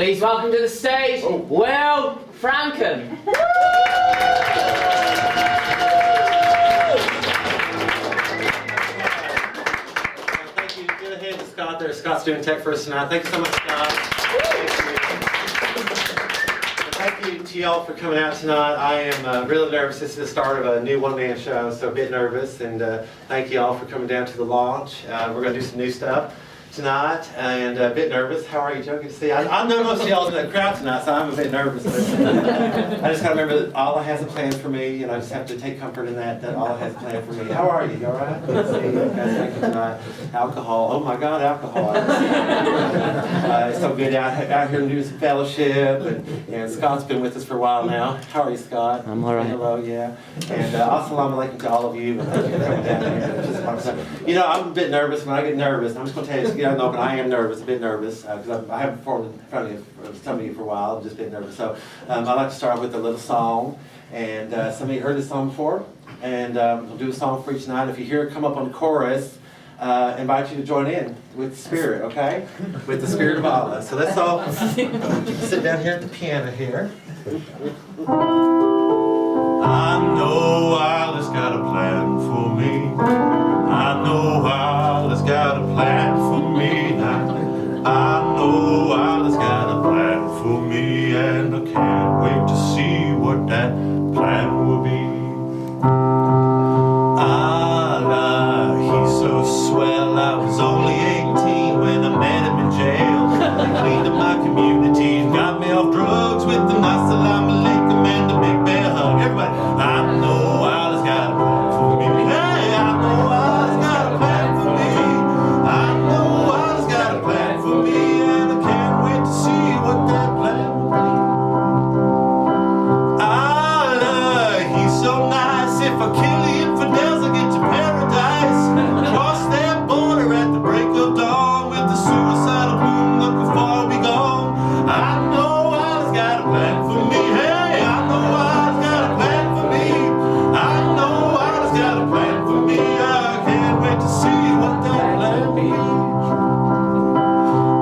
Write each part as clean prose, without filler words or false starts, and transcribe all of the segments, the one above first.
Please welcome to the stage, Will Franken. Thank you. Give a hand to Scott there. Scott's doing tech for us tonight. Thank you so much, Scott. Thank you to y'all for coming out tonight. I am really nervous. This is the start of a new one-man show, so a bit nervous. And thank you all for coming down to the launch. We're going to do some new stuff tonight, and a bit nervous. How are you, Joe? Good to see you. I know most of y'all in the crowd tonight, so I'm a bit nervous. But I just got to remember that Allah has a plan for me, and I just have to take comfort in that Allah has a plan for me. How are you? You all right? Good to see you guys. Thank you tonight. Alcohol. Oh my God, alcohol. It's so good out here doing some fellowship, and Scott's been with us for a while now. How are you, Scott? I'm all right. Hello, yeah. And assalamu alaikum to all of you. And thank you for coming down here. You know, I'm a bit nervous. When I get nervous, I'm just going to tell you, no, but I am nervous, a bit nervous, because I haven't performed in front of some of you for a while. I'm just a bit nervous. So I'd like to start with a little song. And some of you heard this song before. And we'll do a song for each night. If you hear it come up on the chorus, invite you to join in with the Spirit, okay? With the Spirit of Allah. So let's all sit down here at the piano here. I know Allah's got a plan for me. I know Allah's got a plan for me now. I know Allah's got a plan for me, and I can't wait to see what that plan will be. Allah, he's so swell. I was only 18 when I met him in jail. He cleaned up my community and got me off drugs with the Assalamu alaikum and the big bear hug. Everybody, I know Allah's got a plan for me. Hey, I know Allah's got a plan for me. I know Allah's got a plan for me, and I can't wait to see what that plan will be. Allah, he's so nice. If I kill the infidels, I get to paradise. Cross that border at the break of dawn with the suicidal boom looking far be gone. I know Allah's got a plan for me. Hey, I know Allah's got a plan for me. I know Allah's got a plan for me. I can't wait to see what that plan will be.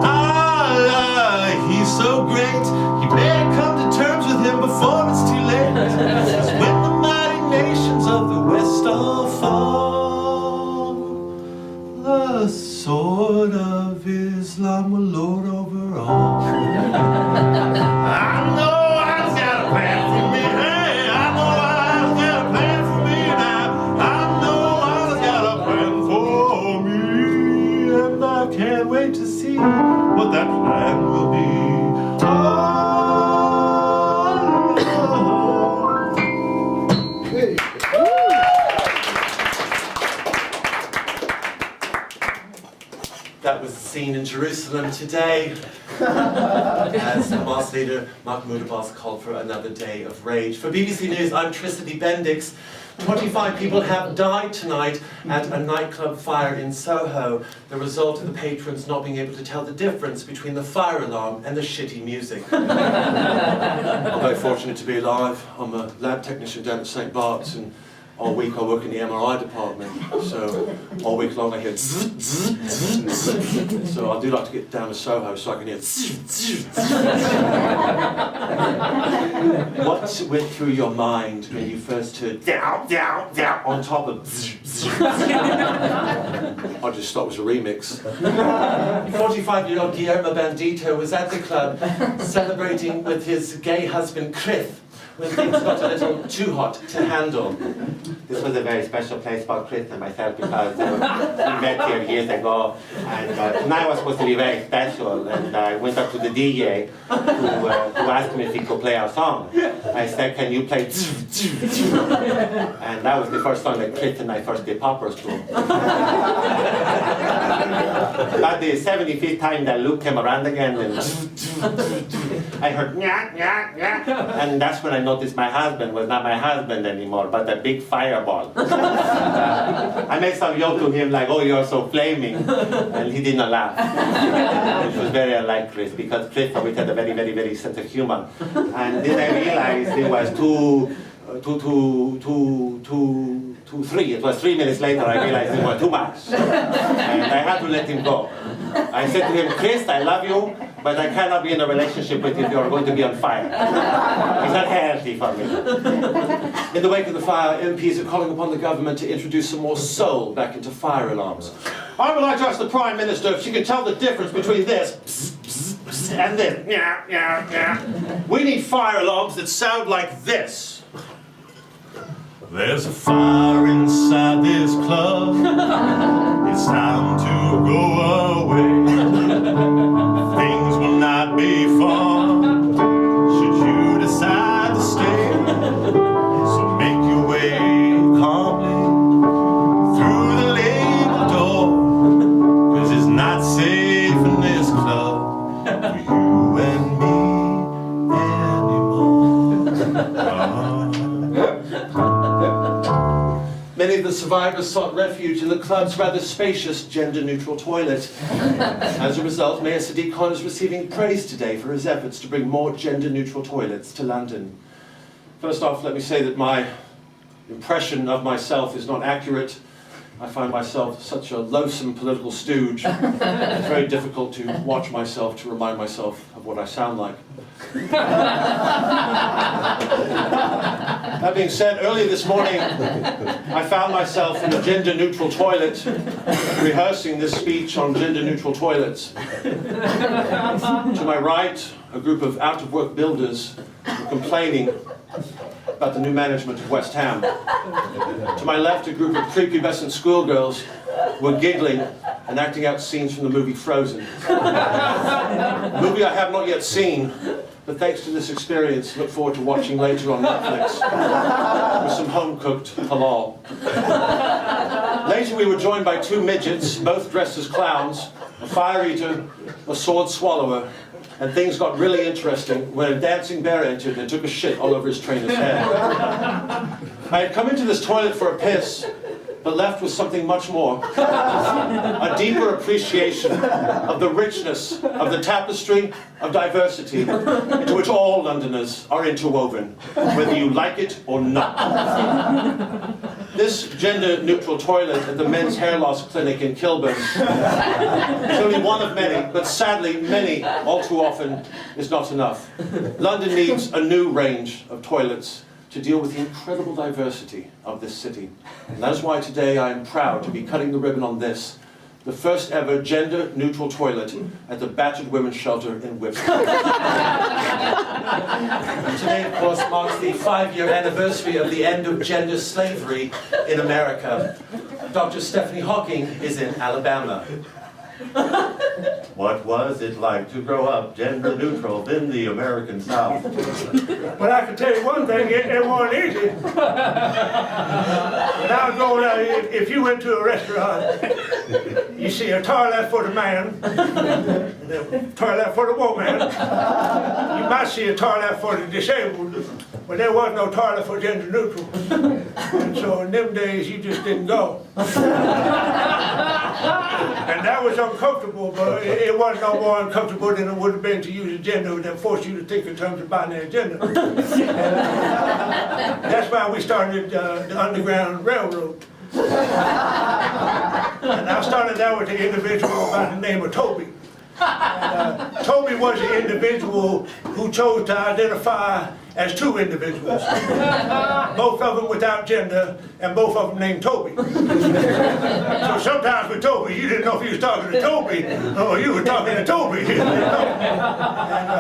Allah, he's so great. You better come to terms with him before it's too late. 'Cause when the mighty nations of the West all fall, the sword of Islam will lord over all. I know Allah's got a plan for me. Hey, I know Allah's got a plan for me now. I know Allah's got a plan for me, and I can't wait to see what that plan will be. That was the scene in Jerusalem today, as Hamas leader Mahmoud Abbas called for another day of rage. For BBC News, I'm Tricity Bendix. 25 people have died tonight at a nightclub fire in Soho, the result of the patrons not being able to tell the difference between the fire alarm and the shitty music. I'm very fortunate to be alive. I'm a lab technician down at St. Bart's, and all week I work in the MRI department, so all week long I hear zzz, zzz, zzz, zzz. So I do like to get down to Soho so I can hear zzz, zzz, zzz. What went through your mind when you first heard down, down, down on top of zzz, zzz, zzz? I just thought it was a remix. 45-year-old Guillermo Bandito was at the club celebrating with his gay husband Chris when things got a little too hot to handle. This was a very special place for Chris and myself because we met here years ago, and tonight was supposed to be very special, and I went up to the DJ who asked me if he could play our song. I said, can you play and that was the first song that Chris and I first did poppers to. About the 75th time that Luke came around again, and I heard nya, nya, nya, and that's when I noticed my husband was not my husband anymore, but a big fireball. I made some joke to him like, oh, you're so flaming, and he did not laugh. It was very unlike Chris, because Chris always had a very, very, very sense of humor. And then I realized it was too 3. It was 3 minutes later I realized it was too much. And I had to let him go. I said to him, Chris, I love you, but I cannot be in a relationship with you if you are going to be on fire. It's not healthy for me. In the wake of the fire, MPs are calling upon the government to introduce some more soul back into fire alarms. I would like to ask the Prime Minister if she can tell the difference between this and this. We need fire alarms that sound like this. There's a fire inside this club. It's time to go away. Things will not be fun should you decide to stay. So make your way calmly through the label door, 'cause it's not safe in this club for you and me anymore. Many of the survivors sought refuge in the club's rather spacious gender-neutral toilet. As a result, Mayor Sadiq Khan is receiving praise today for his efforts to bring more gender-neutral toilets to London. First off, let me say that my impression of myself is not accurate. I find myself such a loathsome political stooge. It's very difficult to watch myself to remind myself of what I sound like. That being said, earlier this morning, I found myself in a gender-neutral toilet, rehearsing this speech on gender-neutral toilets. To my right, a group of out-of-work builders were complaining about the new management of West Ham. To my left, a group of prepubescent schoolgirls were giggling and acting out scenes from the movie Frozen. A movie I have not yet seen, but thanks to this experience, look forward to watching later on Netflix with some home-cooked halal. Later, we were joined by 2 midgets, both dressed as clowns, a fire eater, a sword swallower, and things got really interesting when a dancing bear entered and took a shit all over his trainer's head. I had come into this toilet for a piss, but left with something much more. A deeper appreciation of the richness of the tapestry of diversity into which all Londoners are interwoven, whether you like it or not. This gender-neutral toilet at the men's hair loss clinic in Kilburn is only one of many, but sadly many, all too often, is not enough. London needs a new range of toilets to deal with the incredible diversity of this city. And that is why today I am proud to be cutting the ribbon on this, the first ever gender-neutral toilet at the Battered Women's Shelter in Whitby. Today, of course, marks the 5-year anniversary of the end of gender slavery in America. Dr. Stephanie Hawking is in Alabama. What was it like to grow up gender neutral in the American South? But I can tell you one thing, it wasn't easy. When I was growing up, if you went to a restaurant, you see a toilet for the man, and a toilet for the woman. You might see a toilet for the disabled, but there was no toilet for gender neutral. And so in them days, you just didn't go. And that was uncomfortable, but it wasn't no more uncomfortable than it would have been to use a gender that forced you to think in terms of binary gender. That's why we started the Underground Railroad. And I started out with an individual by the name of Toby. Toby was an individual who chose to identify as 2 individuals, both of them without gender, and both of them named Toby. So sometimes with Toby, you didn't know if you was talking to Toby or you were talking to Toby.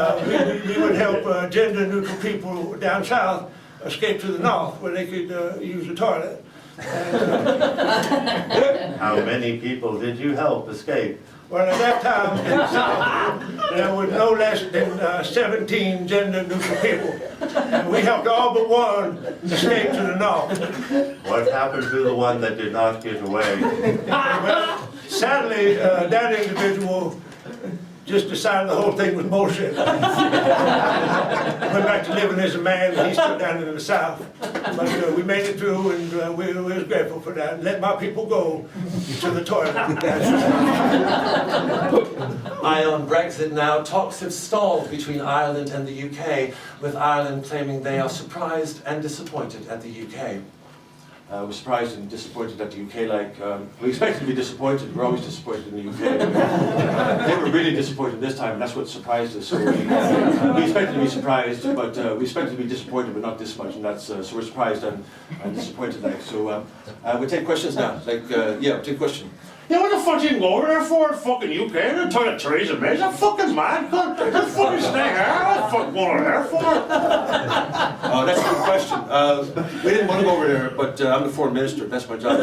And we would help gender-neutral people down south escape to the north where they could use the toilet. How many people did you help escape? Well, at that time, in the South, there were no less than 17 gender-neutral people. And we helped all but one escape to the north. What happened to the one that did not get away? Well, sadly, that individual just decided the whole thing was bullshit. Went back to living as a man, and he's still down in the South. But we made it through, and we was grateful for that. Let my people go to the toilet. Eye on Brexit now. Talks have stalled between Ireland and the UK, with Ireland claiming they are surprised and disappointed at the UK. We're surprised and disappointed at the UK, we expected to be disappointed. We're always disappointed in the UK. They were really disappointed this time, and that's what surprised us. So we expected to be surprised, but we expected to be disappointed, but not this much, and that's, so we're surprised and disappointed. So we'll take questions now. Yeah, take a question. Yeah, what the fuck you can go over there for? Fucking UK, they're talking to Theresa May. That fucking mad cunt. They're fucking staying here. What the fuck going over there for? Oh, that's a good question. We didn't want to go over there, but I'm the foreign minister. That's my job.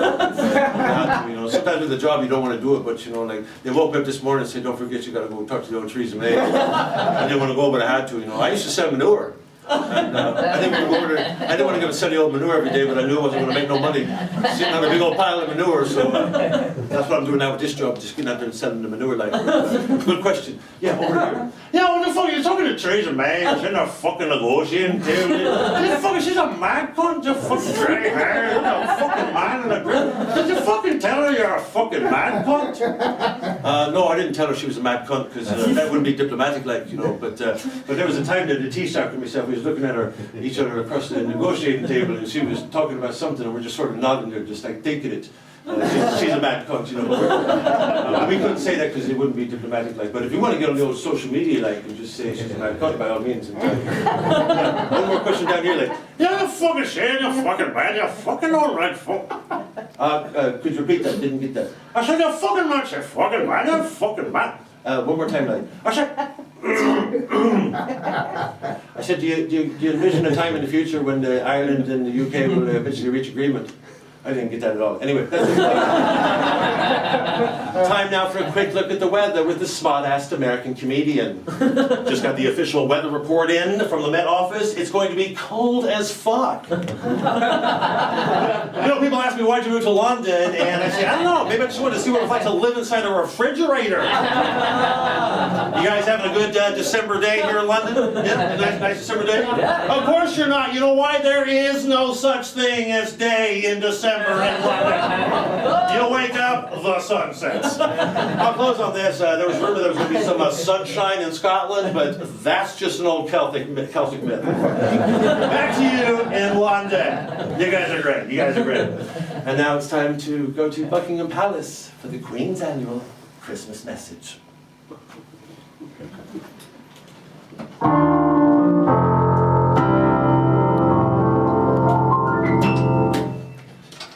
Sometimes with the job you don't want to do it, but they woke me up this morning and said, "Don't forget you got to go talk to the old Theresa May." I didn't want to go, but I had to. I used to sell manure. And, I didn't want to go over there. I didn't want to go sell the old manure every day, but I knew I wasn't going to make no money sitting on a big old pile of manure. So that's what I'm doing now with this job, just getting out there and selling the manure. Good question. Yeah, over here. Yeah, what the fuck are you talking to Theresa May? She's in there fucking negotiating, dude. She's a mad cunt. Just fucking grey hair. She's a fucking man in a grip. Did you fucking tell her you're a fucking mad cunt? No, I didn't tell her she was a mad cunt, because that wouldn't be diplomatic, But there was a time that the Taoiseach and myself, we was looking at each other across the negotiating table, and she was talking about something, and we're just sort of nodding there, just thinking it. She's a mad cunt, but we couldn't say that because it wouldn't be diplomatic, But if you want to get on the old social media, and just say she's a mad cunt, by all means. And, one more question down here, Yeah, you fucking saying you're fucking mad. You're fucking alright, fuck. Could you repeat that? Didn't get that. I said you're fucking mad. You're fucking mad. You're fucking mad. One more time, I said. I said, do you envision a time in the future when Ireland and the UK will eventually reach agreement? I didn't get that at all. Anyway, that's time now for a quick look at the weather with the smart-assed American comedian. Just got the official weather report in from the Met Office. It's going to be cold as fuck. People ask me, why'd you move to London? And I say, I don't know, maybe I just wanted to see what it's like to live inside a refrigerator. You guys having a good December day here in London? Yeah, nice December day? Yeah. Of course you're not. You know why? There is no such thing as day in December in London. You wake up, the sun sets. I'll close on this. There was rumor there was going to be some sunshine in Scotland, but that's just an old Celtic myth. Back to you in London. You guys are great. You guys are great. And now it's time to go to Buckingham Palace for the Queen's annual Christmas message.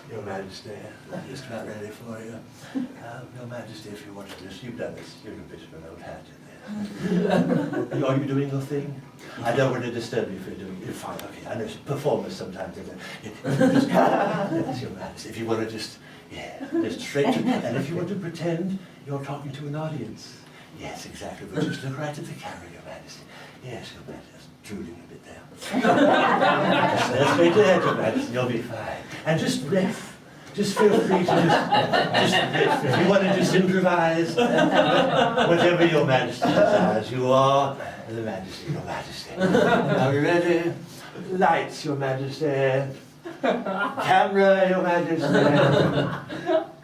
Your Majesty, just about ready for you. Your Majesty, if you wanted this, you've done this. You're a bit of an old hat in there. Are you doing your thing? I don't want to disturb you if you're doing it. You're fine, okay. I know performers sometimes. Yes, Your Majesty. If you want to just straight to, and if you want to pretend you're talking to an audience. Yes, exactly. But just look right at the camera, Your Majesty. Yes, Your Majesty. Drooling a bit there. Just straight ahead, Your Majesty. You'll be fine. And just riff. Just feel free to just riff. If you want to just improvise, whatever Your Majesty desires. You are the Majesty, Your Majesty. Are we ready? Lights, Your Majesty. Camera, Your Majesty.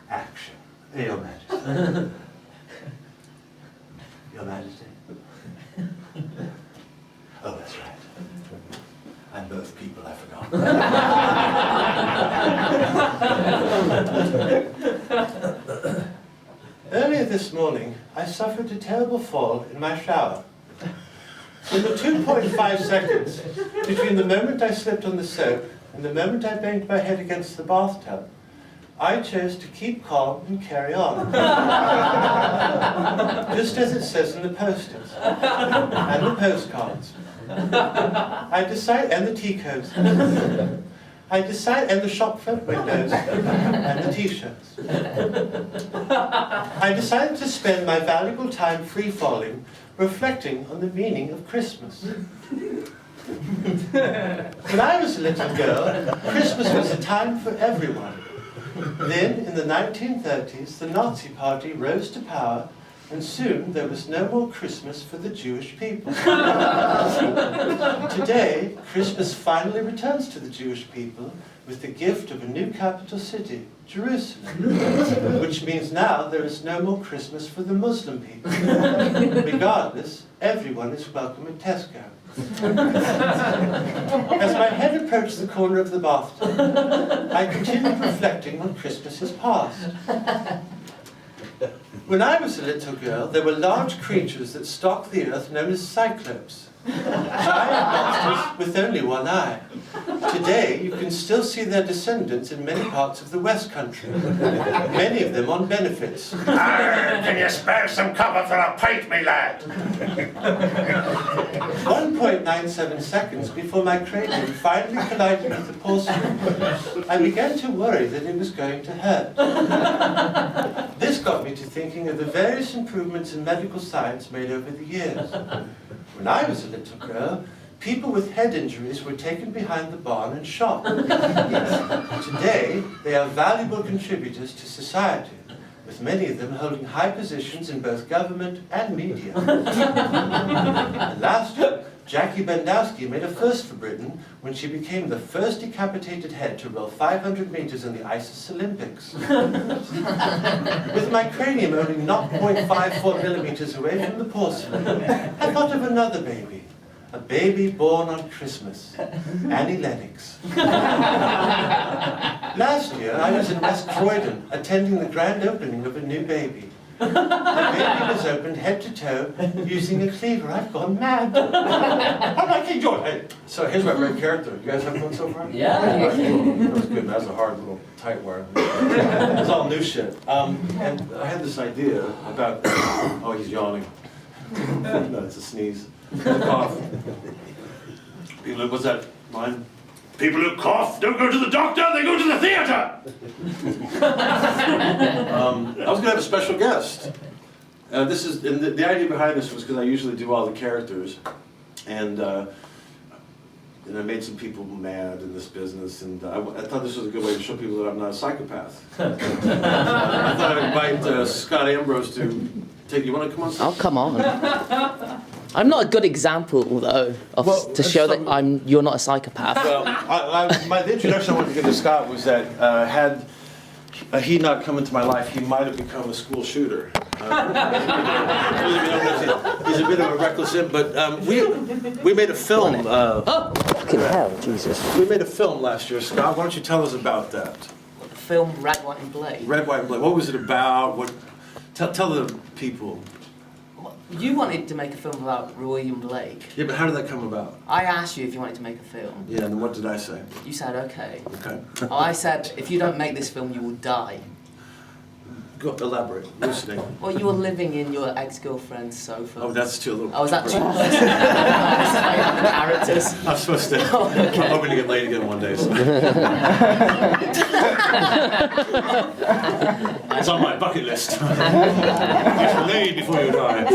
Action, Your Majesty. Your Majesty. Oh, that's right. I'm both people, I forgot. Earlier this morning, I suffered a terrible fall in my shower. In the 2.5 seconds between the moment I slipped on the soap and the moment I banged my head against the bathtub, I chose to keep calm and carry on. Just as it says in the posters and the postcards. I decide, and the tea coats. I decide, and the shop front windows, and the t-shirts. I decided to spend my valuable time free-falling, reflecting on the meaning of Christmas. When I was a little girl, Christmas was a time for everyone. Then, in the 1930s, the Nazi Party rose to power and soon there was no more Christmas for the Jewish people. Today, Christmas finally returns to the Jewish people with the gift of a new capital city, Jerusalem, which means now there is no more Christmas for the Muslim people. Regardless, everyone is welcome at Tesco. As my head approached the corner of the bathtub, I continued reflecting on Christmases past. When I was a little girl, there were large creatures that stalked the earth known as cyclopes. Giant monsters with only one eye. Today, you can still see their descendants in many parts of the West Country, many of them on benefits. Can you spare some cover for a pint, me lad? 1.97 seconds before my cranium finally collided with the porcelain, I began to worry that it was going to hurt. This got me to thinking of the various improvements in medical science made over the years. When I was a little girl, people with head injuries were taken behind the barn and shot. Today, they are valuable contributors to society, with many of them holding high positions in both government and media. And last year, Jackie Bendowski made a first for Britain when she became the first decapitated head to roll 500 meters in the ISIS Olympics. With my cranium only 0.54 millimeters away from the porcelain, I thought of another baby. A baby born on Christmas, Annie Lennox. Last year, I was in West Croydon, attending the grand opening of a new baby. The baby was opened head to toe using a cleaver. I've gone mad. I'm like King George. Hey, so here's my great character. You guys have fun so far? Yeah. That was good. That was a hard little tight wire. It was all new shit. And I had this idea about. Oh, he's yawning. No, it's a sneeze. It's a cough. People, what's that line? People who cough don't go to the doctor, they go to the theater! I was going to have a special guest. This is and the idea behind this was because I usually do all the characters, and I made some people mad in this business, and I thought this was a good way to show people that I'm not a psychopath. I thought I'd invite Scott Ambrose to take. You want to come on? I'll come on. I'm not a good example, though, to show that you're not a psychopath. Well, the introduction I wanted to give to Scott was that had he not come into my life, he might have become a school shooter. He's a bit of a reckless imp, but we made a film. Fucking hell, Jesus. We made a film last year, Scott. Why don't you tell us about that? The film Red, White and Blade. Red, White, and Blade. What was it about? Tell the people. You wanted to make a film about William Blake. Yeah, but how did that come about? I asked you if you wanted to make a film. Yeah, and what did I say? You said okay. Okay. Well, I said, if you don't make this film, you will die. Go elaborate. Listening. Well, you were living in your ex-girlfriend's sofa. Oh, that's too little. Oh, was that too personal? The characters. I'm supposed to. Oh, okay. I'm hoping to get laid again one day. So. It's on my bucket list. Get laid before you die.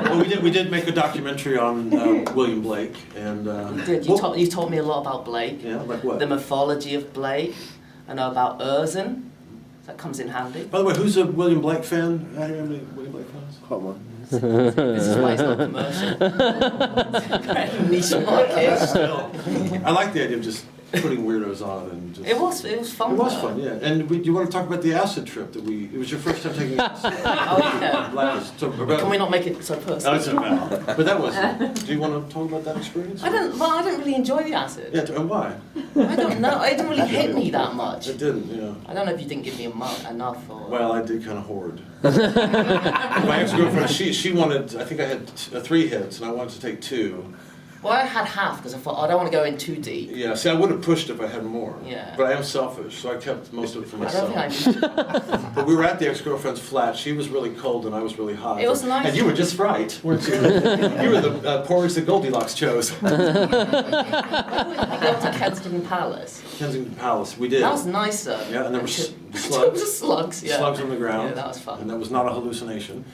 Well, we did make a documentary on William Blake, and You did. You taught me a lot about Blake. Yeah, like what? The mythology of Blake. I know about Erzin. That comes in handy. By the way, who's a William Blake fan? How many William Blake fans? Hot one. This is why it's not commercial. Very niche market. I like the idea of just putting weirdos on and just. It was fun. It was though. fun, yeah. And do you want to talk about the acid trip that it was your first time taking acid? Oh yeah. Can we not make it so No, personal? it's not. But that was. Do you want to talk about that experience? I didn't really enjoy the acid. Yeah, and why? I don't know. It didn't really hit me that much. It didn't, yeah. I don't know if you didn't give me enough or. Well, I did kind of hoard. My ex-girlfriend, she wanted. I think I had 3 hits, and I wanted to take 2. Well, I had half because I thought I don't want to go in too deep. Yeah, see, I would have pushed if I had more. Yeah. But I am selfish, so I kept most of it for I myself. don't think I did. But we were at the ex-girlfriend's flat. She was really cold and I was really hot. It was nice. And you were just right, weren't you? You were the porridge that Goldilocks chose. We go to Kensington Palace. Kensington Palace, we did. That was nicer. Yeah, and there were There slugs. was slugs, yeah. Slugs on the ground. Yeah, that was fun. And that was not a hallucination.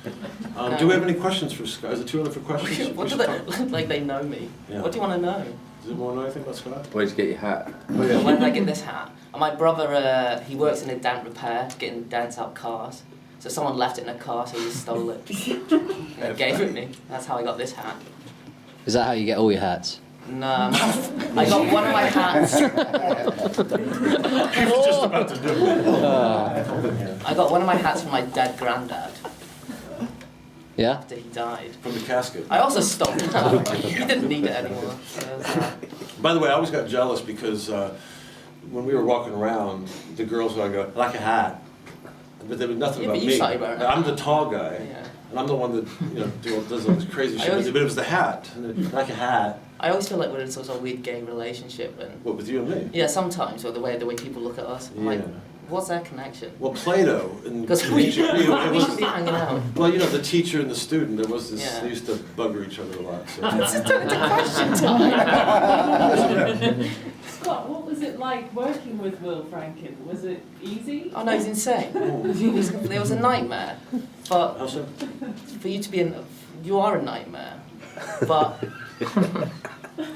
Do we have any questions for Scott? Is it too early for questions? What do they like? They know me. Yeah. What do you want to know? Does anyone know anything about Scott? Where'd you get your hat? Oh, yeah. Where did I get this hat? And my brother, he works in a dent repair, getting dents out cars. So So someone left it in a car, so he stole it and gave it me. That's how I got this hat. Is that how you get all your hats? No, I got one of my hats. He was just about to do it. I got one of my hats from my dead granddad Yeah? after he died. From the casket. I also stole it. He didn't need it anymore. So, By the way, I always got jealous because when we were walking around, the girls would go, "I like a hat," but there was nothing Yeah, about but you me. started wearing a I'm hat. the tall guy, Yeah. and I'm the one that does all this crazy shit. always- But it was the hat, and I like a hat. I always feel like we're in some sort of weird gay relationship, and What with you and me? yeah, sometimes, or the way people look at us. I'm like, Yeah. what's their connection? Well, Plato and Because we Nietzsche, it should was. be hanging out. Well, the teacher and the student, there was this. Yeah. They used to bugger each other a lot. So. This is turning to question time. Scott, what was it like working with Will Franken? Was it easy? Oh no, he's insane. It was a nightmare. But How so? for you to be you are a nightmare. But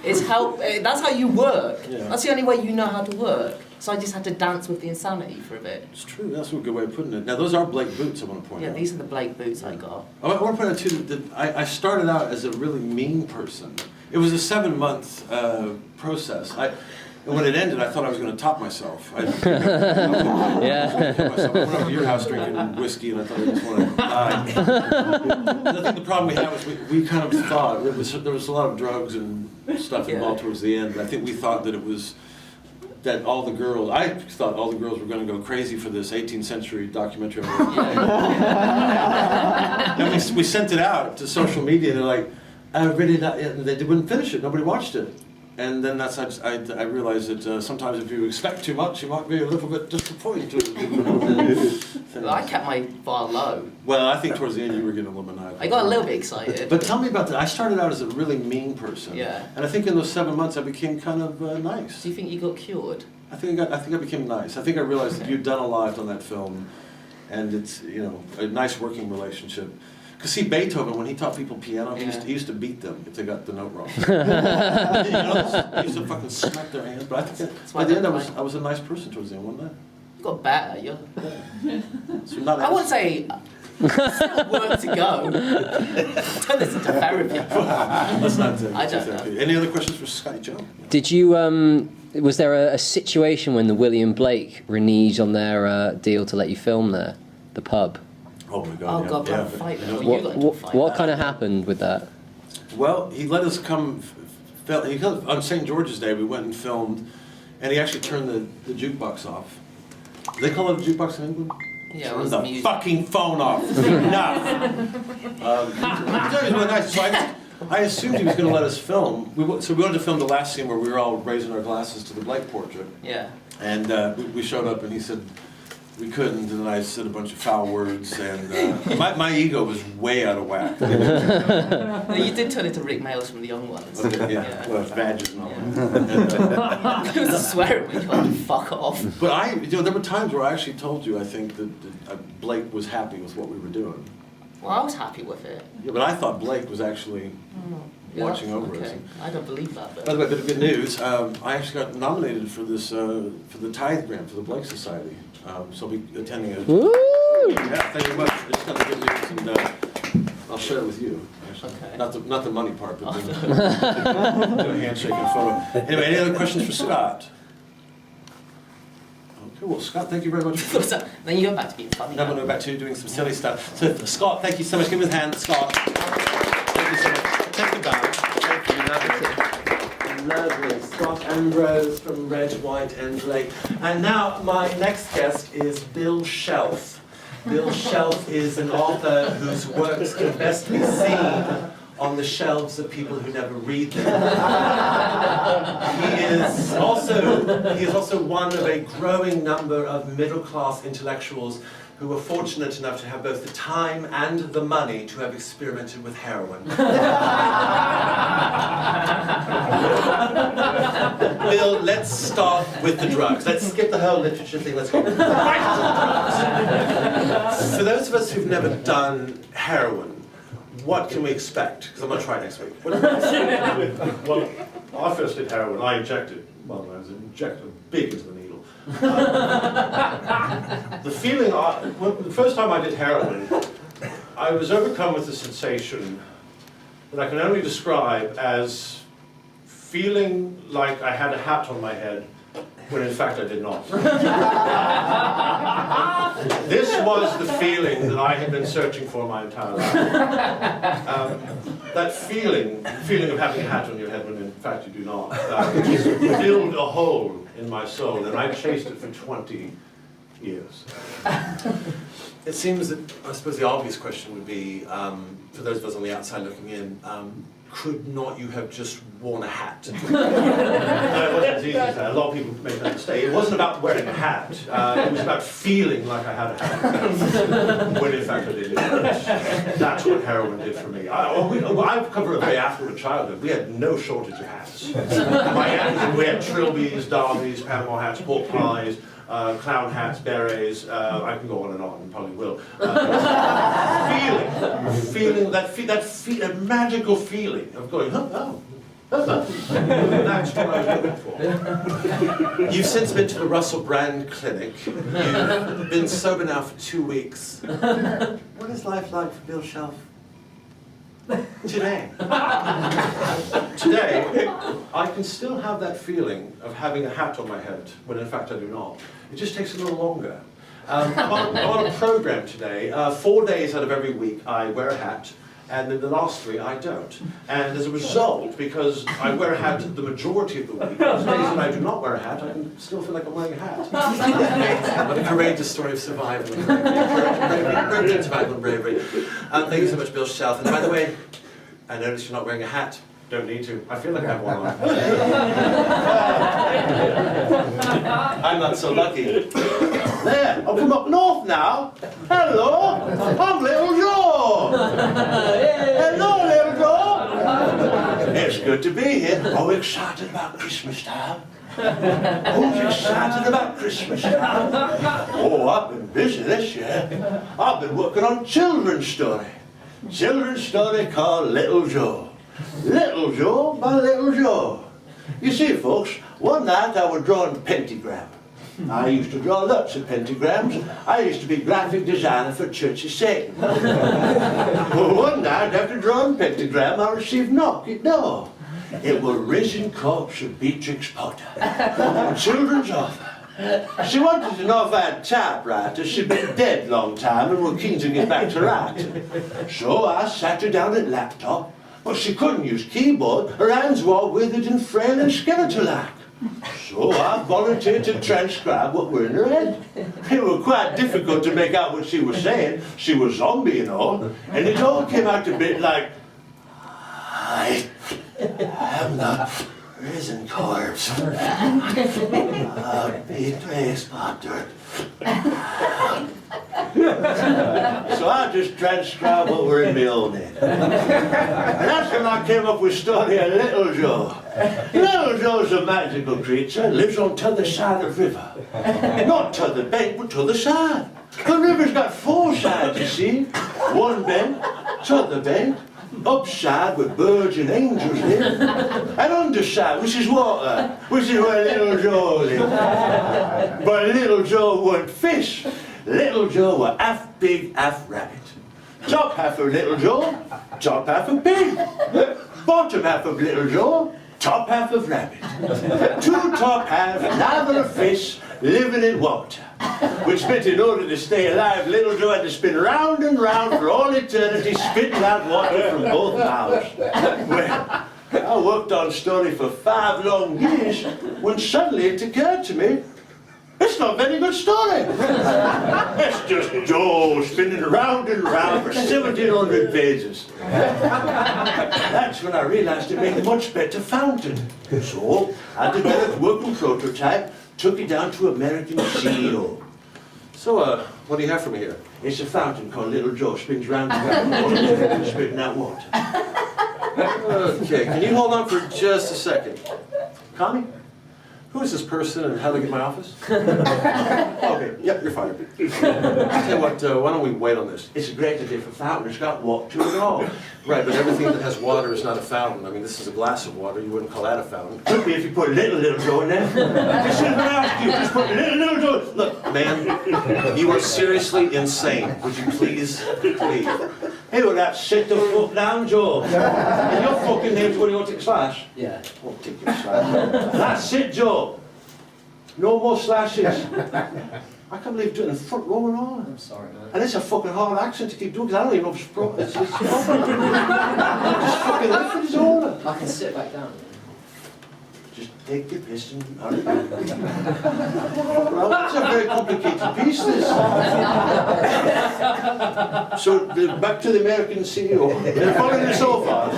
it's that's how you work. Yeah. That's the only way you know how to work. So I just had to dance with the insanity for a bit. It's true. That's a good way of putting it. Now, those are Blake boots, I want to point Yeah, out. these are the Blake boots I got. I want to point out, too, that I started out as a really mean person. It was a 7-month process. And when it ended, I thought I was going to top myself. I Yeah. killed myself. I went over to your house drinking whiskey, and I thought I just wanted to die. And I think the problem we had was we kind of thought, there was a lot of drugs and stuff involved towards the end, and I think we thought that it was that I thought all the girls were going to go crazy for this 18th century documentary. And we sent it out to social media, and they're like, and they wouldn't finish it. Nobody watched it. And then I realized that sometimes if you expect too much, you might be a little bit disappointed. Well, I kept my bar low. Well, I think towards the end you were getting a little maniacal. I got a little bit excited. But tell me about that. I started out as a really mean person. Yeah. And I think in those 7 months I became kind of nice. Do you think you got cured? I think I became nice. I think I realized that you'd done a lot on that film, and it's a nice working relationship. Because see, Beethoven, when he taught people piano, he used to beat them if they got the note wrong. He used to fucking smack their hands. But I think by the end I was a nice person towards the end, wasn't I? You got better. So not I wouldn't say still work to go. Turn this into therapy. Let's not I don't therapy. know. Any other questions for Scotty Joe? Did you, was there a situation when the William Blake reneged on their deal to let you film there? The pub? Oh my God! Oh yeah, God, yeah, what a but, fight! you know, You got into a fight. What kind of happened with that? Well, he let us come. On St. George's Day, we went and filmed, and he actually turned the jukebox off. Do they call it a jukebox in England? Yeah, it Turn was the music. fucking phone off. Enough. He was really nice. So I assumed he was going to let us film. So we wanted to film the last scene where we were all raising our glasses to the Blake portrait. Yeah. And we showed up, and he said we couldn't, and I said a bunch of foul words, and my ego was way out of whack. No, you did turn into Rick Mayles from the Young Ones. Yeah, well, badges and all that. He was swearing when you told him to fuck off. But there were times where I actually told you, I think, that Blake was happy with what we were doing. Well, I was happy with it. Yeah, but I thought Blake was actually Yeah, watching over us. okay. I don't believe that. By But the way, bit of good news. I actually got nominated for this for the Tithe Grant for the Blake Society. So I'll be attending a. Woo! Yeah, thank you much. I just got the good news, and I'll share it with you. Actually. Okay. Not the money part, but do a handshake and photo. Anyway, any other questions for Scott? Okay, well, Scott, thank you very much. Then you go back to being funny. Now I'm going to go back to doing some silly stuff. So, Scott, thank you so much. Give me a hand, Scott. Thank you so much. Take the bow. Thank you. Lovely. Scott Ambrose from Reg, White and Blake. And now my next guest is Bill Shelf. Bill Shelf is an author whose works can best be seen on the shelves of people who never read them. He is also one of a growing number of middle-class intellectuals who were fortunate enough to have both the time and the money to have experimented with heroin. Bill, let's start with the drugs. Let's skip the whole literature thing. Let's go right to the drugs. For those of us who've never done heroin, what can we expect? Because I'm going to try next week. Well, I first did heroin. I injected, well, I was injected big into the needle. The feeling, the first time I did heroin, I was overcome with a sensation that I can only describe as feeling like I had a hat on my head, when in fact I did not. This was the feeling that I had been searching for my entire life. That feeling of having a hat on your head when in fact you do not, filled a hole in my soul, and I chased it for 20 years. It seems that, I suppose the obvious question would be, for those of us on the outside looking in, could not you have just worn a hat? No, it wasn't as easy as that. A lot of people make that mistake. It wasn't about wearing a hat. It was about feeling like I had a hat. When in fact I didn't. That's what heroin did for me. I've covered a very affluent childhood. We had no shortage of hats. We had trilbies, derbies, Panama hats, pork pies, clown hats, berets, I can go on and probably will. Feeling that magical feeling of going, oh. That's what I was looking for. You've since been to the Russell Brand Clinic. You've been sober now for 2 weeks. What is life like for Bill Shelf today? Today, I can still have that feeling of having a hat on my head, when in fact I do not. It just takes a little longer. I'm on a program today. 4 days out of every week I wear a hat, and then the last 3 I don't. And as a result, because I wear a hat the majority of the week, those days that I do not wear a hat, I can still feel like I'm wearing a hat. What a courageous story of survival and bravery. Survival and bravery. Thank you so much, Bill Shelf. And by the way, I noticed you're not wearing a hat. Don't need to. I feel like I have one on. I'm not so lucky. There, I'm from up north now. Hello, I'm Little Joe. Hello, Little Joe. It's good to be here. Oh, excited about Christmas time. Who's excited about Christmas time? Oh, I've been busy this year. I've been working on children's story. Children's story called Little Joe. Little Joe by Little Joe. You see, folks, one night I was drawing a pentagram. I used to draw lots of pentagrams. I used to be graphic designer for Church of Satan. Well, one night after drawing a pentagram, I received a knock at the door. It was Risen Corpse of Beatrix Potter, a children's author. She wanted to know if I had typewriter. She'd been dead a long time and were keen to get back to writing. So I sat her down at laptop. But she couldn't use keyboard. Her hands were all withered and frail and skeletal-like. So I volunteered to transcribe what were in her head. It was quite difficult to make out what she was saying. She was zombie and all. And it all came out a bit like, I am the risen corpse. Beatrix Potter. So I just transcribed what were in my own head. And that's when I came up with the story of Little Joe. Little Joe's a magical creature, lives on t'other side of the river. Not t'other bank, but t'other side. The river's got 4 sides, you see. One bank, t'other bank, upside where birds and angels live, and underside, which is water, which is where Little Joe lived. But Little Joe wasn't fish. Little Joe was half pig, half rabbit. Top half of Little Joe, top half of pig. Bottom half of Little Joe, top half of rabbit. 2 top halves, neither a fish, living in water. Which meant in order to stay alive, Little Joe had to spin round and round for all eternity, spitting out water from both mouths. Well, I worked on the story for 5 long years, when suddenly it occurred to me, it's not a very good story. It's just Joe spinning round and round for 1,700 pages. That's when I realized it made a much better fountain. So I developed a working prototype, took it down to American CEO. So, what do you have for me here? It's a fountain called Little Joe, spins round and round, spitting out water. Okay, can you hold on for just a second? Connie? Who is this person and how do they get my office? Okay, yep, you're fired. I'll tell you what, why don't we wait on this? It's a great idea for fountain, it's got water to it all. Right, but everything that has water is not a fountain. I mean, this is a glass of water, you wouldn't call that a fountain. Could be if you put a little Joe in there. I should have asked you, just put a little Joe. Look, man, you are seriously insane. Would you please leave? Hey, well, that sit the fuck down, Joe. And your fucking name's what, you want to take a slash? Yeah. Won't take your slash. That's it, Joe. No more slashes. I can't believe you're doing the front row and all. I'm sorry, man. And it's a fucking hard accent to keep doing because I don't even know if it's proper. It's proper. Just fucking lift it, it's all. I can sit back down. Just take your piss and out of it. Well, it's a very complicated piece, this. So, back to the American CEO. They're following this so far.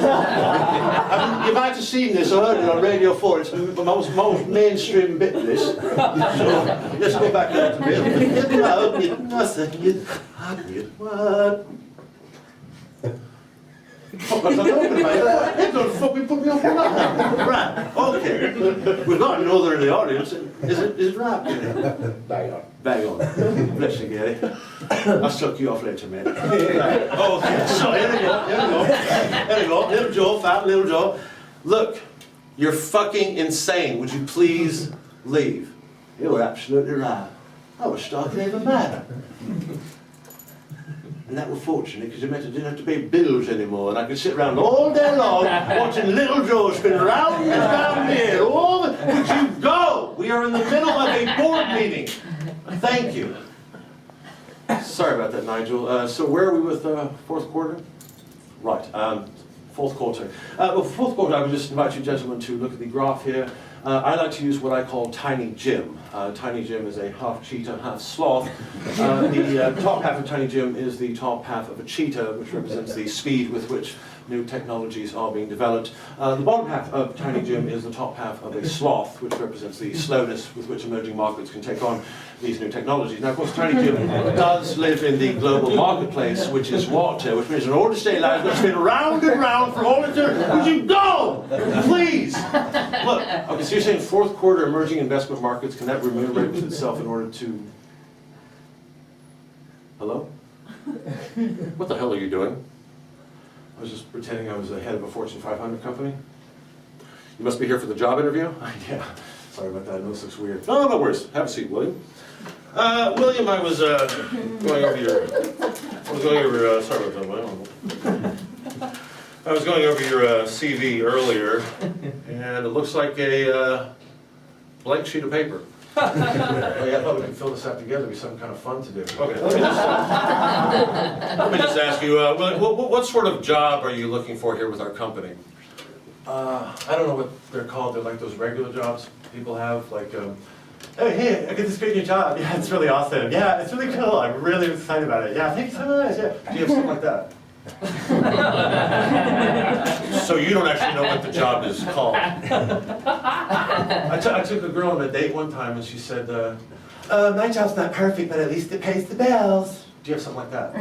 You might have seen this or heard it on Radio 4. It's the most mainstream bit of this. So, let's go back down to real. You love me, nothing, you hug me, what? What was I talking about? They don't fucking put me off the map now. Right, okay. We've got another in the audience. Is it rap? Bang on. Bang on. Bless you, Gary. I'll suck you off later, mate. Right. Okay, so here we go. Little Joe, fat little Joe. Look, you're fucking insane. Would you please leave? You're absolutely right. I was starting even better. And that was fortunate because it meant I didn't have to pay bills anymore and I could sit around all day long watching little Joe spin round and round here. Oh, would you go? We are in the middle of a board meeting. Thank you. Sorry about that, Nigel. So where are we with fourth quarter? Right, fourth quarter. Well, fourth quarter, I would just invite you gentlemen to look at the graph here. I like to use what I call Tiny Jim. Tiny Jim is a half cheetah, half sloth. The top half of Tiny Jim is the top half of a cheetah, which represents the speed with which new technologies are being developed. The bottom half of Tiny Jim is the top half of a sloth, which represents the slowness with which emerging markets can take on these new technologies. Now, of course, Tiny Jim does live in the global marketplace, which is water, which means in order to stay alive, it's been round and round for all eternity. Would you go? Please. Look, okay, so you're saying fourth quarter emerging investment markets, can that remunerate itself in order to... Hello? What the hell are you doing? I was just pretending I was the head of a Fortune 500 company. You must be here for the job interview? Yeah. Sorry about that. I know this looks weird. No, no worries. Have a seat, William. William, I was going over your... sorry about that, William. I was going over your CV earlier, and it looks like a blank sheet of paper. Oh, yeah, I thought we could fill this out together. It'd be something kind of fun to do. Okay, let me just ask you, what sort of job are you looking for here with our company? I don't know what they're called. They're like those regular jobs people have, like, hey, I get this great new job. Yeah, it's really awesome. Yeah, it's really cool. I'm really excited about it. Yeah, thank you so much. Yeah. Do you have something like that? So you don't actually know what the job is called. I took a girl on a date one time and she said, my job's not perfect, but at least it pays the bills. Do you have something like that?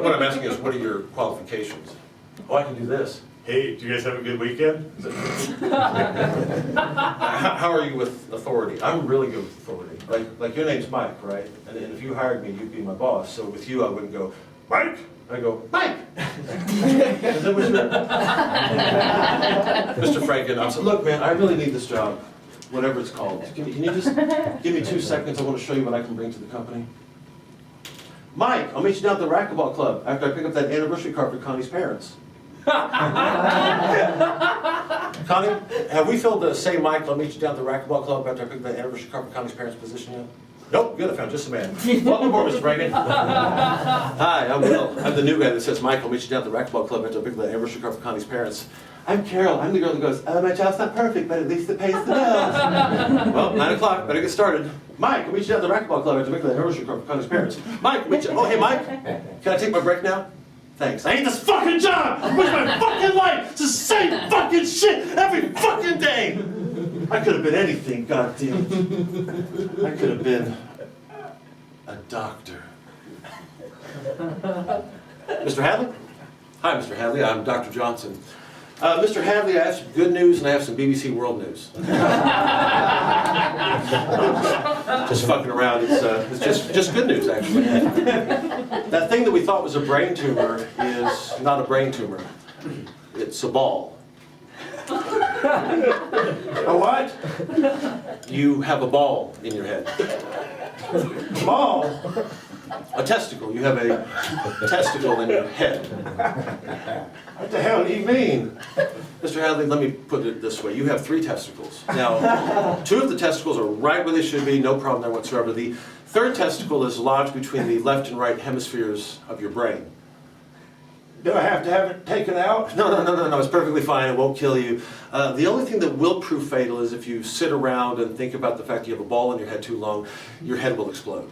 What I'm asking is, what are your qualifications? Oh, I can do this. Hey, do you guys have a good weekend? How are you with authority? I'm really good with authority. Like your name's Mike, right? And if you hired me, you'd be my boss. So with you, I wouldn't go, Mike! I go, Mike! Is that what you meant? Mr. Franken, I said, look, man, I really need this job, whatever it's called. Can you just give me 2 seconds? I want to show you what I can bring to the company. Mike, I'll meet you down at the racquetball club after I pick up that anniversary card for Connie's parents. Connie, have we filled the Say Mike, I'll meet you down at the racquetball club after I pick up that anniversary card for Connie's parents position yet? Nope, good, I found just a man. Welcome aboard, Mr. Franken. Hi, I'm Will. I'm the new guy that says, Mike, I'll meet you down at the racquetball club after I pick up that anniversary card for Connie's parents. I'm Carol. I'm the girl that goes, my job's not perfect, but at least it pays the bills. Well, 9 o'clock, better get started. Mike, I'll meet you down at the racquetball club after I pick up that anniversary card for Connie's parents. Mike, meet you. Oh, hey, Mike, can I take my break now? Thanks. I hate this fucking job! Where's my fucking life? It's the same fucking shit every fucking day! I could have been anything, goddamn. I could have been a doctor. Mr. Hadley? Hi, Mr. Hadley. I'm Dr. Johnson. Mr. Hadley, I have some good news and I have some BBC World News. Just fucking around. It's just good news, actually. That thing that we thought was a brain tumor is not a brain tumor. It's a ball. A what? You have a ball in your head. Ball? A testicle. You have a testicle in your head. What the hell do you mean? Mr. Hadley, let me put it this way. You have 3 testicles. Now, 2 of the testicles are right where they should be, no problem there whatsoever. The 3rd testicle is lodged between the left and right hemispheres of your brain. Do I have to have it taken out? No, it's perfectly fine, it won't kill you. The only thing that will prove fatal is if you sit around and think about the fact you have a ball in your head too long, your head will explode.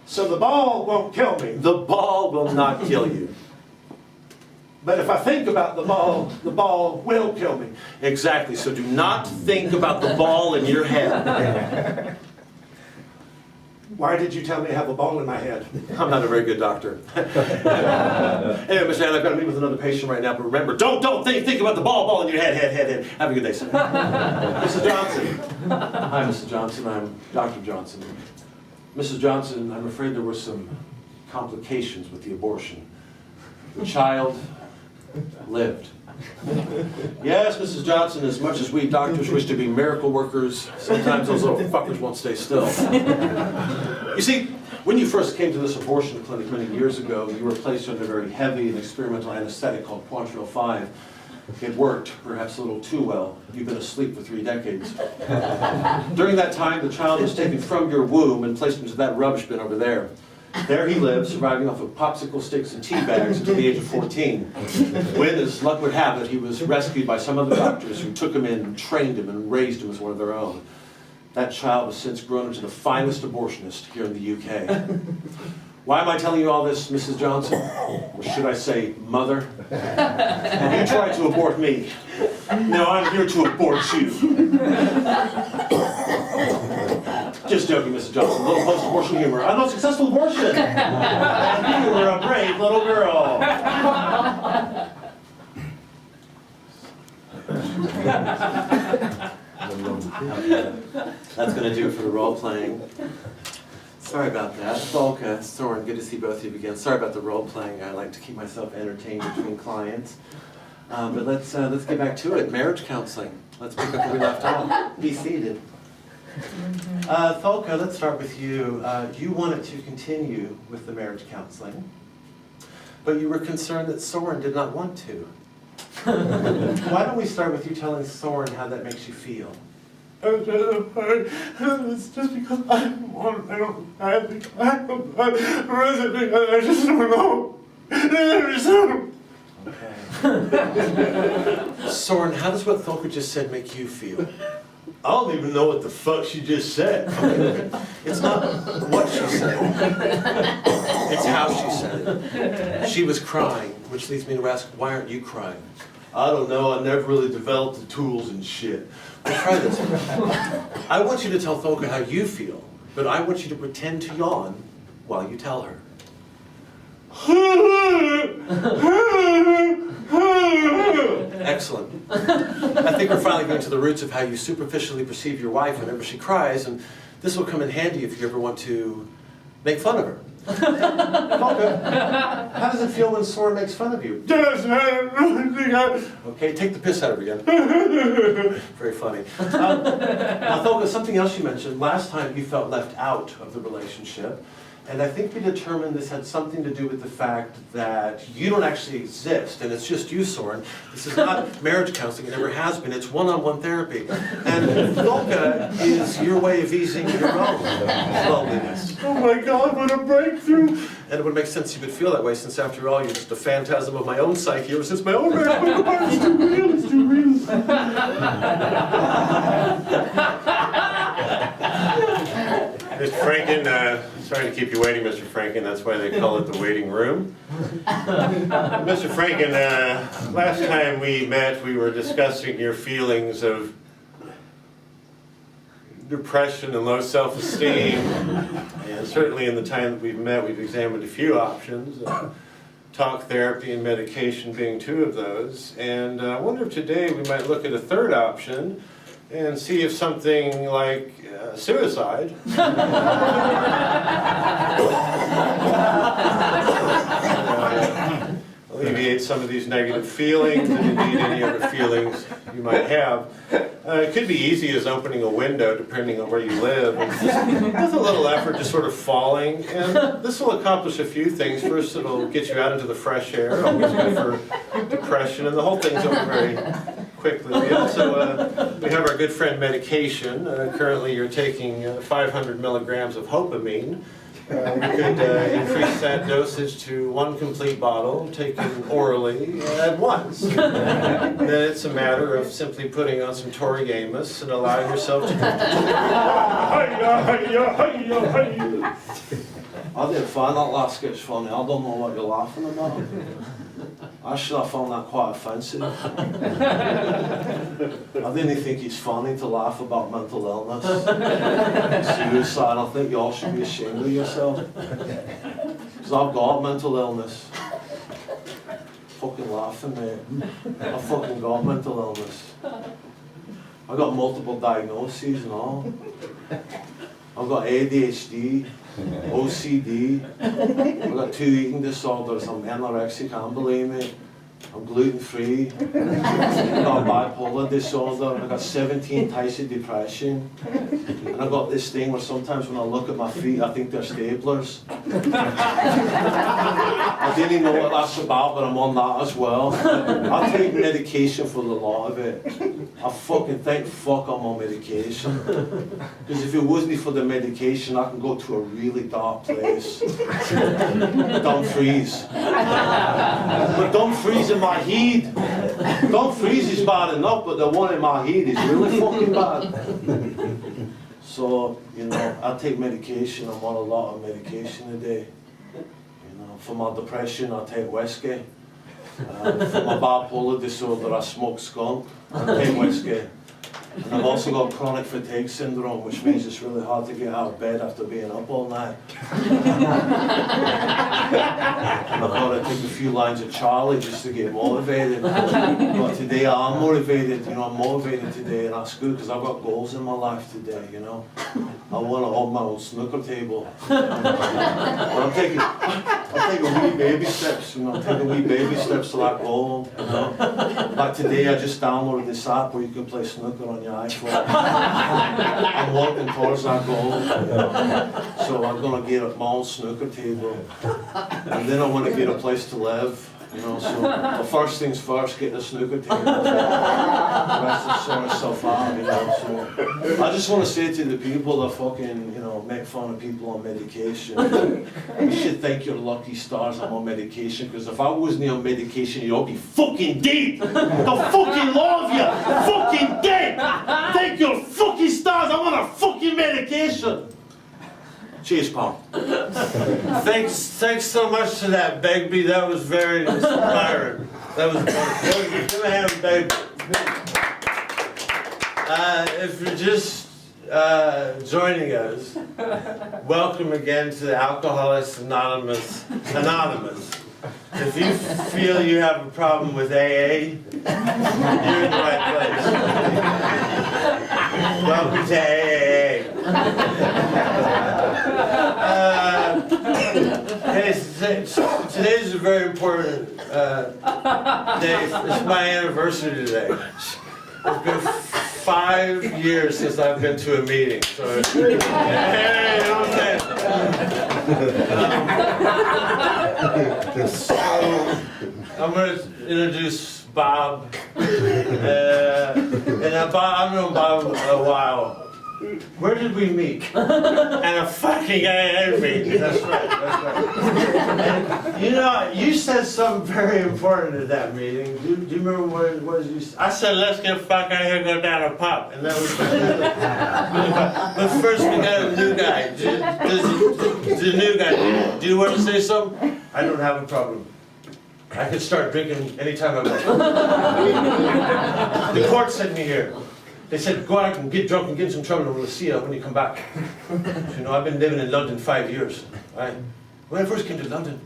So the ball won't kill me. The ball will not kill you. But if I think about the ball will kill me. Exactly, so do not think about the ball in your head. Why did you tell me I have a ball in my head? I'm not a very good doctor. Anyway, Mr. Allen, I've got to meet with another patient right now, but remember, don't think about the ball in your head. Have a good day, sir. Mrs. Johnson. Hi, Mrs. Johnson. I'm Dr. Johnson. Mrs. Johnson, I'm afraid there were some complications with the abortion. The child lived. Yes, Mrs. Johnson, as much as we doctors wish to be miracle workers, sometimes those little fuckers won't stay still. You see, when you first came to this abortion clinic many years ago, you were placed under very heavy and experimental anesthetic called Quantrill 5. It worked, perhaps a little too well. You've been asleep for 3 decades. During that time, the child was taken from your womb and placed into that rubbish bin over there. There he lived, surviving off of popsicle sticks and tea bags until the age of 14. When, as luck would have it, he was rescued by some other doctors who took him in and trained him and raised him as one of their own. That child has since grown into the finest abortionist here in the UK. Why am I telling you all this, Mrs. Johnson? Or should I say, mother? You tried to abort me. Now I'm here to abort you. Just joking, Mrs. Johnson. A little post-abortion humor. I'm a successful abortion. And you were a brave little girl. That's going to do it for the role playing. Sorry about that. Volka, Soren, good to see both of you again. Sorry about the role playing. I like to keep myself entertained between clients. But let's get back to it. Marriage counseling. Let's pick up where we left off. Be seated. Tholka, let's start with you. You wanted to continue with the marriage counseling, but you were concerned that Soren did not want to. Why don't we start with you telling Soren how that makes you feel? It's just because I just don't know. Okay. Soren, how does what Tholka just said make you feel? I don't even know what the fuck she just said. It's not what she said. It's how she said it. She was crying, which leads me to ask, why aren't you crying? I don't know, I never really developed the tools and shit. Well, try this. I want you to tell Tholka how you feel, but I want you to pretend to yawn while you tell her. Excellent. I think we're finally getting to the roots of how you superficially perceive your wife whenever she cries, and this will come in handy if you ever want to make fun of her. Tholka, how does it feel when Soren makes fun of you? Okay, take the piss out of her again. Very funny. Now, Tholka, something else you mentioned. Last time you felt left out of the relationship. And I think we determined this had something to do with the fact that you don't actually exist, and it's just you, Soren. This is not marriage counseling, it never has been. It's one-on-one therapy. And Tholka is your way of easing your own loneliness. Oh my God, what a breakthrough! And it would make sense you would feel that way, since after all, you're just a phantasm of my own psyche ever since my own marriage. It's too real, it's too real. Mr. Franken, sorry to keep you waiting, Mr. Franken. That's why they call it the waiting room. Mr. Franken, last time we met, we were discussing your feelings of depression and low self-esteem. And certainly in the time that we've met, we've examined a few options. talk therapy and medication being two of those. And I wonder if today we might look at a third option and see if something like suicide alleviate some of these negative feelings and indeed any other feelings you might have. It could be easy as opening a window depending on where you live, and with a little effort just sort of falling. And this will accomplish a few things. First, it'll get you out into the fresh air, always good for depression, and the whole thing's over very quickly. We also we have our good friend medication. Currently you're taking 500 milligrams of hopamine. We could increase that dosage to 1 complete bottle, taken orally at once. Then it's a matter of simply putting on some Tori Amos and allowing yourself to... I didn't find that last sketch funny. I don't know what you're laughing about. Actually, I found that quite offensive. I didn't think it's funny to laugh about mental illness, suicide. I think you all should be ashamed of yourself. Because I've got mental illness. Fucking laughing, mate. I fucking got mental illness. I got multiple diagnoses and all. I've got ADHD, OCD, I've got 2 eating disorders, I'm anorexic, can't believe me. I'm gluten-free, I've got bipolar disorder, I've got 17 types of depression, and I've got this thing where sometimes when I look at my feet, I think they're staplers. I didn't even know what that's about, but I'm on that as well. I take medication for the lot of it. I fucking thank fuck I'm on medication. Because if it wasn't for the medication, I can go to a really dark place. Dumfries. But Dumfries in my head. Dumfries is bad enough, but the one in my head is really fucking bad. So, you know, I take medication. I'm on a lot of medication a day. You know, for my depression, I take whiskey. For my bipolar disorder, I smoke skunk. I take whiskey. And I've also got chronic fatigue syndrome, which means it's really hard to get out of bed after being up all night. And I've got to take a few lines of Charlie just to get motivated. But today I'm motivated, you know, I'm motivated today, and that's good because I've got goals in my life today, you know. I want to own my own snooker table. But I'm taking wee baby steps, you know, I'm taking wee baby steps to that goal, you know. Like today I just downloaded this app where you can play snooker on your iPhone. I'm working towards that goal, you know. So I'm going to get my own snooker table, and then I want to get a place to live, you know. So the first things first, get the snooker table. The rest will sort itself out, you know. So I just want to say to the people that fucking, you know, make fun of people on medication, you should thank your lucky stars I'm on medication, because if I wasn't on medication, you'd all be fucking dead. The fucking law of you, fucking dead. Thank your fucking stars I'm on a fucking medication. Cheers, pal. Thanks so much to that, Begbie. That was very inspiring. That was wonderful. Give a hand, Begbie. If you're just joining us, welcome again to the Alcoholics Anonymous. If you feel you have a problem with AA, you're in the right place. Welcome to AA. Today's a very important day. It's my anniversary today. It's been 5 years since I've been to a meeting. So, hey, okay. So I'm going to introduce Bob. I've known Bob a while. Where did we meet? And a fucking AA meeting. That's right. You know, you said something very important at that meeting. Do you remember what it was you said? I said, let's get the fuck out of here and go down a pub. And that was but first we got a new guy. The new guy. Do you want to say something? I don't have a problem. I could start drinking anytime I want. The court sent me here. They said, go out and get drunk and get in some trouble and we'll see you when you come back. You know, I've been living in London 5 years. Right? When I first came to London,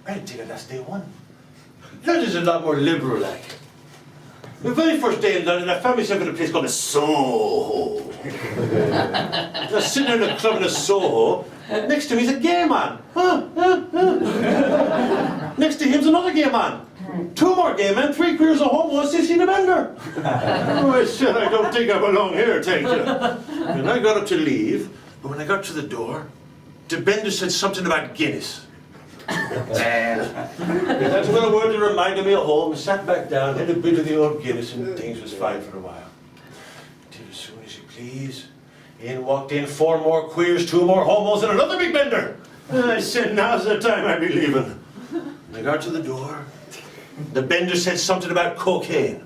I didn't take it, that's day one. London's a lot more liberal, like. The very first day in London, I found myself in a place called a Soho. I was sitting in a club in a Soho. Next to me is a gay man. Next to him's another gay man. 2 more gay men, 3 queers, a homo, a sissy, and a bender. Oh, I said, I don't think I belong here, thank you. And I got up to leave, but when I got to the door, the bender said something about Guinness. That's when a word that reminded me of home. I sat back down, had a bit of the old Guinness, and things was fine for a while. Till as soon as you please, in walked in 4 more queers, 2 more homos, and another big bender. And I said, now's the time I'd be leaving. And I got to the door. The bender said something about cocaine.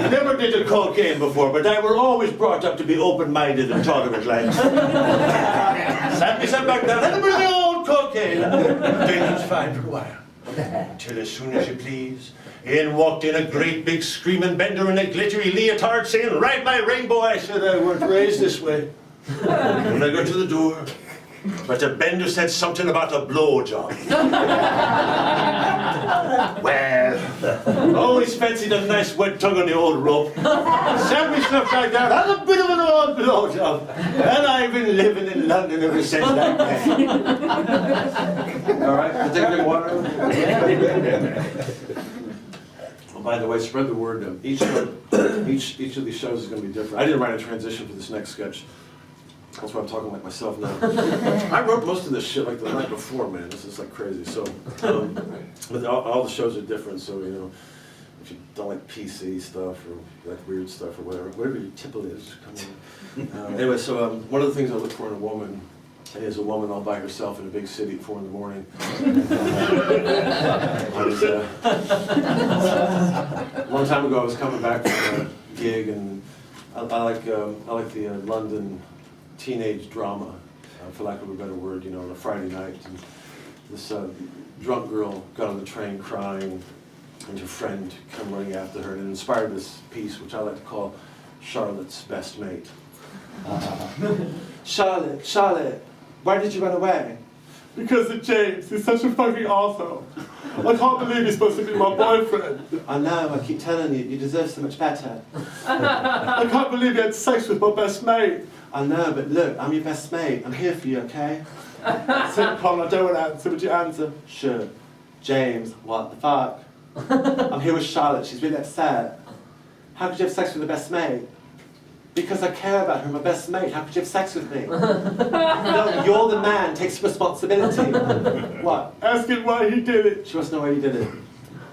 Never did a cocaine before, but I were always brought up to be open-minded and tolerant like. Sat myself back down, had a bit of the old cocaine. Things was fine for a while. Till as soon as you please, in walked in a great big screaming bender in a glittery leotard saying, "Ride my rainbow." I said, I weren't raised this way. When I got to the door, but the bender said something about a blowjob. Well, always fancied a nice wet tongue on the old rope. Sat myself back down, had a bit of an old blowjob. And I've been living in London ever since that day. All right, I'll take a drink of water. Oh, by the way, spread the word. Each of these shows is going to be different. I didn't write a transition for this next sketch. That's why I'm talking like myself now. I wrote most of this shit like the night before, man. This is like crazy. So, but all the shows are different. So, you know, if you don't like PC stuff or like weird stuff or whatever your tipple is, come on. Anyway, so one of the things I look for in a woman is a woman all by herself in a big city at 4 in the morning. A long time ago, I was coming back from a gig, and I like the London teenage drama, for lack of a better word, you know, on a Friday night. And this drunk girl got on the train crying, and her friend came running after her, and it inspired this piece, which I like to call Charlotte's Best Mate. Charlotte, why did you run away? Because of James. He's such a fucking arsehole. I can't believe he's supposed to be my boyfriend. I know, I keep telling you, you deserve so much better. I can't believe he had sex with my best mate. I know, but look, I'm your best mate. I'm here for you, okay? Sitcom, I don't want to answer. Would you answer? Sure. James, what the fuck? I'm here with Charlotte. She's really upset. How could you have sex with the best mate? Because I care about her, my best mate. How could you have sex with me? No, you're the man. Take some responsibility. What? Ask him why he did it. She wants to know why you did it.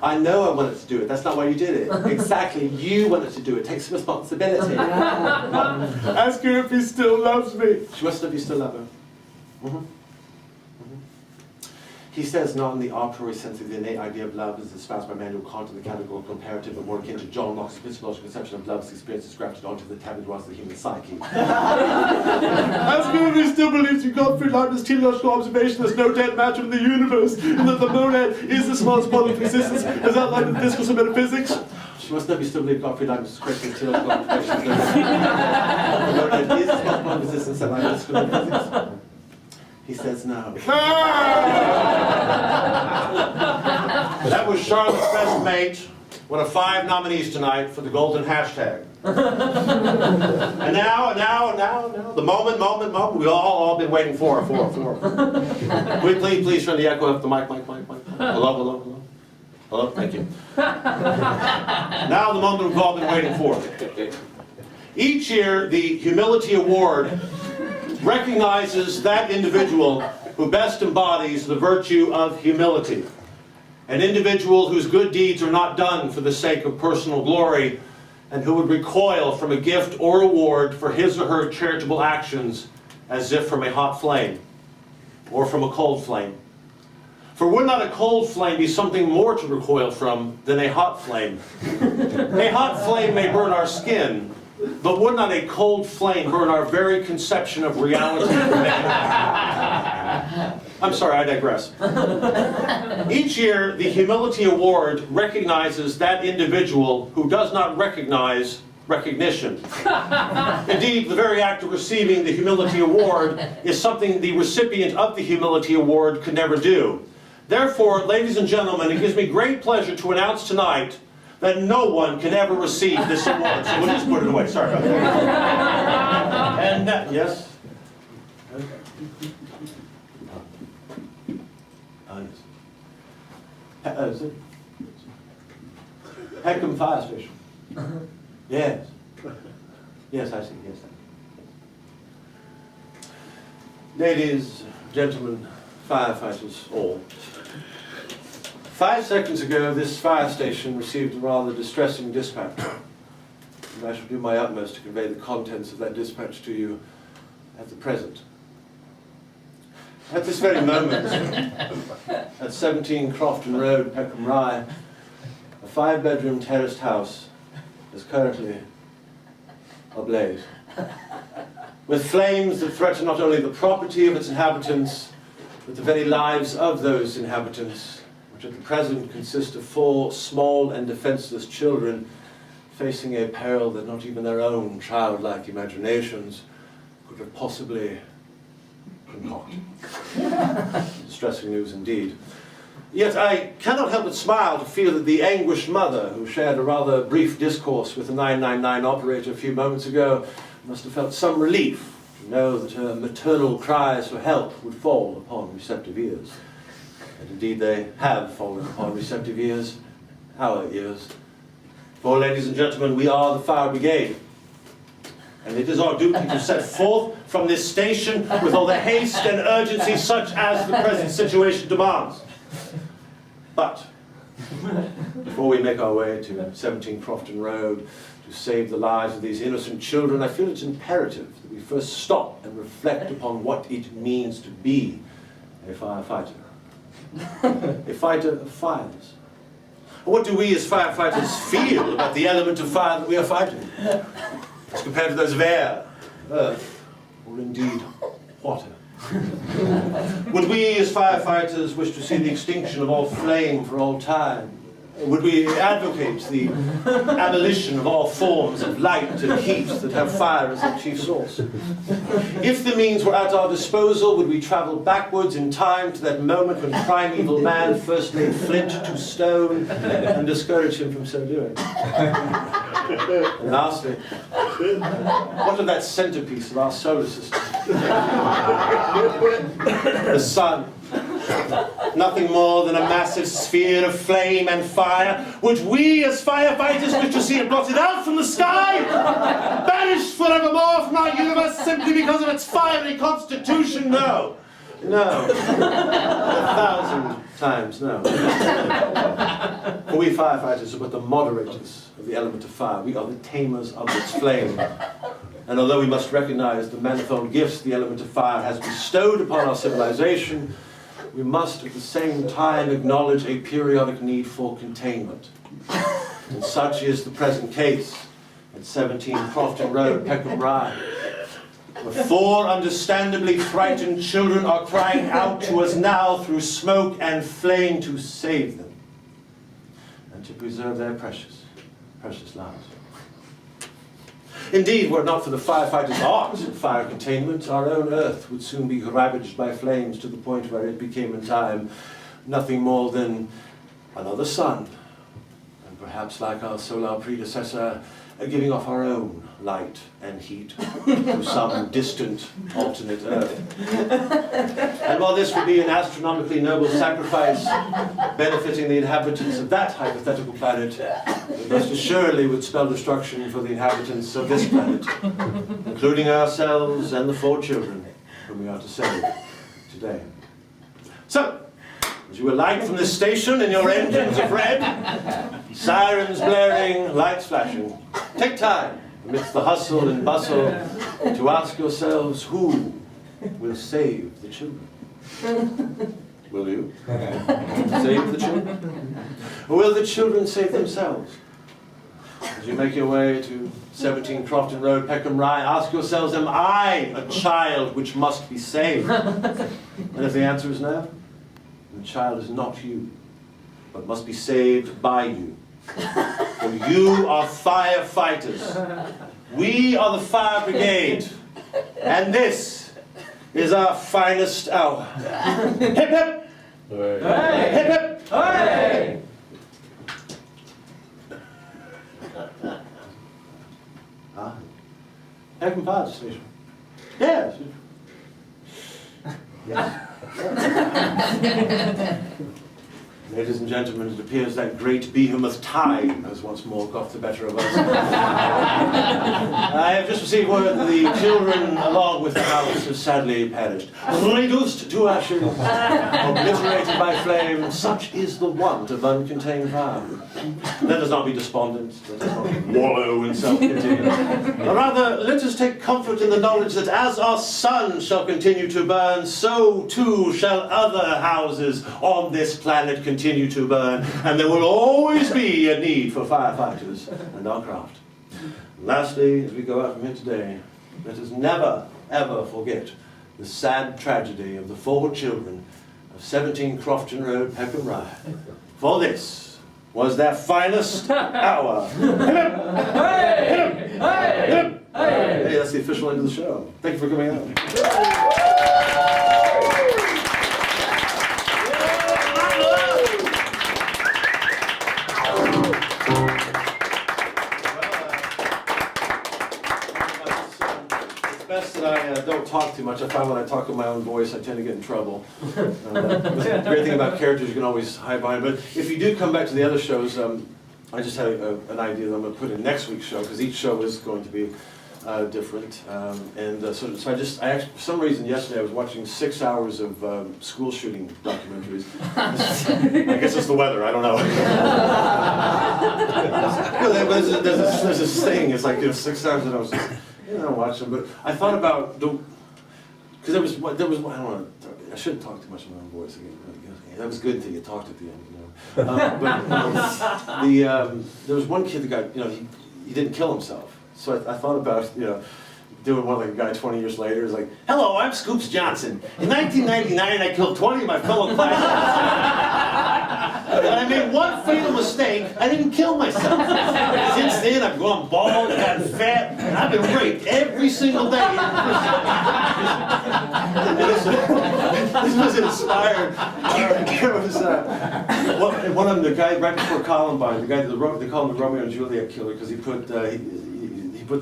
I know I wanted to do it. That's not why you did it. Exactly. You wanted to do it. Take some responsibility. Ask her if he still loves me. She wants to know if you still love her. He says, not in the a priori sense of the innate idea of love as espoused by Immanuel Kant in the categorical comparative, but more akin to John Locke's epistemological conception of love as experiences grafted onto the tabula rasa of the human psyche. Ask her if he still believes in Gottfried Leibniz's teleological observation there's no dead matter in the universe, and that the monad is the smallest body of existence, as outlined in the discourse of metaphysics. She must know if you still believe Gottfried Leibniz's correctly teleological observation. The monad is the smallest body of existence, as outlined in the discourse of metaphysics. He says no. That was Charlotte's Best Mate. One of 5 nominees tonight for the golden hashtag. And now, the moment we all been waiting for. Please turn the echo up the mic. Hello, thank you. Now the moment we've all been waiting for. Each year, the Humility Award recognizes that individual who best embodies the virtue of humility. An individual whose good deeds are not done for the sake of personal glory, and who would recoil from a gift or award for his or her charitable actions as if from a hot flame, or from a cold flame. For would not a cold flame be something more to recoil from than a hot flame? A hot flame may burn our skin, but would not a cold flame burn our very conception of reality? I'm sorry, I digress. Each year, the Humility Award recognizes that individual who does not recognize recognition. Indeed, the very act of receiving the Humility Award is something the recipient of the Humility Award could never do. Therefore, ladies and gentlemen, it gives me great pleasure to announce tonight that no one can ever receive this award. So we'll just put it away. Sorry about that. And yes? Is it? Peckham Fire Station. Yes. Yes, I see. Yes. Ladies, gentlemen, firefighters, all. 5 seconds ago, this fire station received a rather distressing dispatch. And I shall do my utmost to convey the contents of that dispatch to you at the present. At this very moment, at 17 Crofton Road, Peckham Rye, a 5-bedroom terraced house is currently ablaze, with flames that threaten not only the property of its inhabitants, but the very lives of those inhabitants, which at the present consist of 4 small and defenseless children facing a peril that not even their own childlike imaginations could have possibly concocted. Distressing news indeed. Yet I cannot help but smile to feel that the anguished mother, who shared a rather brief discourse with the 999 operator a few moments ago, must have felt some relief to know that her maternal cries for help would fall upon receptive ears. And indeed they have fallen upon receptive ears, our ears. For, ladies and gentlemen, we are the fire brigade. And it is our duty to set forth from this station with all the haste and urgency such as the present situation demands. But before we make our way to 17 Crofton Road to save the lives of these innocent children, I feel it's imperative that we first stop and reflect upon what it means to be a firefighter. A fighter of fires. What do we as firefighters feel about the element of fire that we are fighting, as compared to those of air, earth, or indeed water? Would we as firefighters wish to see the extinction of all flame for all time? Would we advocate the abolition of all forms of light and heat that have fire as their chief source? If the means were at our disposal, would we travel backwards in time to that moment when primeval man first laid flint to stone and discourage him from so doing? And lastly, what of that centerpiece of our solar system? The sun. Nothing more than a massive sphere of flame and fire. Would we as firefighters wish to see it blotted out from the sky? Banished forevermore from our universe simply because of its fiery constitution? No. No. 1,000 times no. For we firefighters are but the moderators of the element of fire. We are the tamers of its flame. And although we must recognize the manifold gifts the element of fire has bestowed upon our civilization, we must at the same time acknowledge a periodic need for containment. And such is the present case at 17 Crofton Road, Peckham Rye, where 4 understandably frightened children are crying out to us now through smoke and flame to save them and to preserve their precious, precious lives. Indeed, were it not for the firefighters' art of fire containment, our own earth would soon be ravaged by flames to the point where it became in time nothing more than another sun, and perhaps like our solar predecessor, giving off our own light and heat to some distant alternate Earth. And while this would be an astronomically noble sacrifice benefiting the inhabitants of that hypothetical planet, it most assuredly would spell destruction for the inhabitants of this planet, including ourselves and the 4 children whom we are to save today. So, as you alight from this station in your engines of red, sirens blaring, lights flashing, take time amidst the hustle and bustle to ask yourselves who will save the children. Will you save the children? Or will the children save themselves? As you make your way to 17 Crofton Road, Peckham Rye, ask yourselves, am I a child which must be saved? And if the answer is no, the child is not you, but must be saved by you. For you are firefighters. We are the fire brigade. And this is our finest hour. Hip hip! Hey. Hip hip! Hey. Ah. Franken Fire Station. Yes. Yes. Ladies and gentlemen, it appears that great behemoth time has once more got the better of us. I have just received word that the children, along with the house, have sadly perished. Reduced to ashes, obliterated by flame, such is the want of uncontained fire. Let us not be despondent, let us not wallow in self-pity. Rather, let us take comfort in the knowledge that as our sun shall continue to burn, so too shall other houses on this planet continue to burn, and there will always be a need for firefighters and our craft. And lastly, as we go out from here today, let us never, ever forget the sad tragedy of the 4 children of 17 Crofton Road, Peckham Rye. For this was their finest hour. Hit 'em! Hey! Hit 'em! Hey! Hit 'em! Hey, that's the official end of the show. Thank you for coming out. It's best that I don't talk too much. I find when I talk in my own voice, I tend to get in trouble. The great thing about characters, you can always hide behind. But if you do come back to the other shows, I just had an idea that I'm going to put in next week's show, because each show is going to be different. So I actually, for some reason yesterday I was watching 6 hours of school shooting documentaries. I guess it's the weather, I don't know. There's this thing, it's like 6 hours and I was just, watching them. But I thought about, because there was, I don't know, I shouldn't talk too much in my own voice again. That was good until you talked at the end, there was one kid that got, he didn't kill himself. So I thought about, doing one like a guy 20 years later. He's like, hello, I'm Scoops Johnson. In 1999, I killed 20 of my fellow classmates. And I made one fatal mistake. I didn't kill myself. Since then, I've gone bald, gotten fat, and I've been raped every single day. This was inspired. There was one of them, the guy right before Columbine, the guy, they call him the Romeo and Juliet killer because he put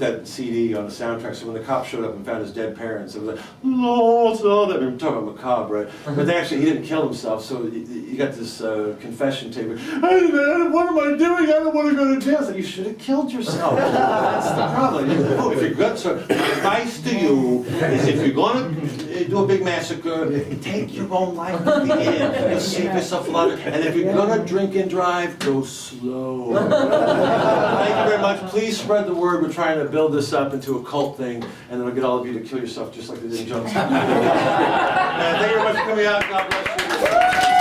that CD on the soundtrack, so when the cops showed up and found his dead parents, it was like, oh, that we're talking about macabre, right? But he didn't kill himself, so he got this confession tape. What am I doing? I don't want to go to jail. So you should have killed yourself. That's the problem. If you're good, so my advice to you is if you're going to do a big massacre, take your own life at the end. You'll save yourself a lot. And if you're going to drink and drive, go slow. Thank you very much. Please spread the word. We're trying to build this up into a cult thing, and then we'll get all of you to kill yourself just like they did in Johnson. Thank you very much for coming out. God bless you.